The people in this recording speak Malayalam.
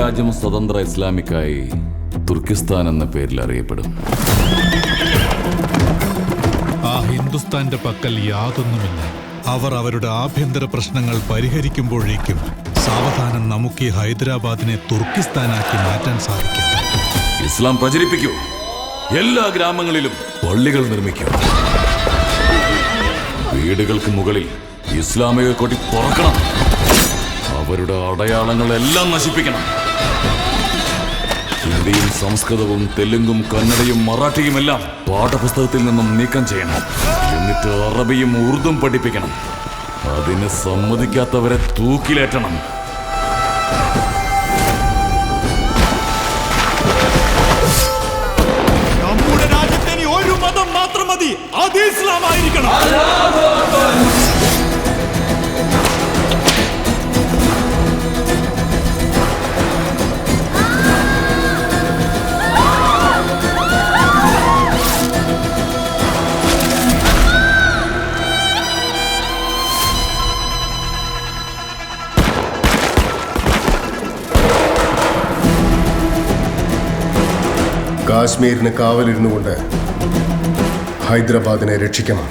രാജ്യം സ്വതന്ത്ര ഇസ്ലാമിക്കായി തുർക്കിസ്ഥാൻ എന്ന പേരിൽ അറിയപ്പെടും. ആ ഹിന്ദുസ്ഥാന്റെ പക്കൽ യാതൊന്നുമില്ല. അവർ അവരുടെ ആഭ്യന്തര പ്രശ്നങ്ങൾ പരിഹരിക്കുമ്പോഴേക്കും സാവധാനം നമുക്ക് ഈ ഹൈദരാബാദിനെ തുർക്കിസ്ഥാനാക്കി മാറ്റാൻ സാധിക്കും. ഇസ്ലാം പ്രചരിപ്പിക്കൂ, എല്ലാ ഗ്രാമങ്ങളിലും പള്ളികൾ നിർമ്മിക്കൂ, വീടുകൾക്ക് മുകളിൽ ഇസ്ലാമിക കൊടി തുറക്കണം, അവരുടെ അടയാളങ്ങളെല്ലാം നശിപ്പിക്കണം. ഹിന്ദിയും സംസ്കൃതവും തെലുങ്കും കന്നഡയും മറാഠിയും എല്ലാം പാഠപുസ്തകത്തിൽ നിന്നും നീക്കം ചെയ്യണം. എന്നിട്ട് അറബിയും ഉറുദും പഠിപ്പിക്കണം. അതിന് സമ്മതിക്കാത്തവരെ തൂക്കിലേറ്റണം. നമ്മുടെ രാജ്യത്തിന് ഒരു മതം മാത്രം മതി, അത് ഇസ്ലാമായിരിക്കണം. കാശ്മീരിന് കാവലിരുന്നുകൊണ്ട് ഹൈദരാബാദിനെ രക്ഷിക്കണം.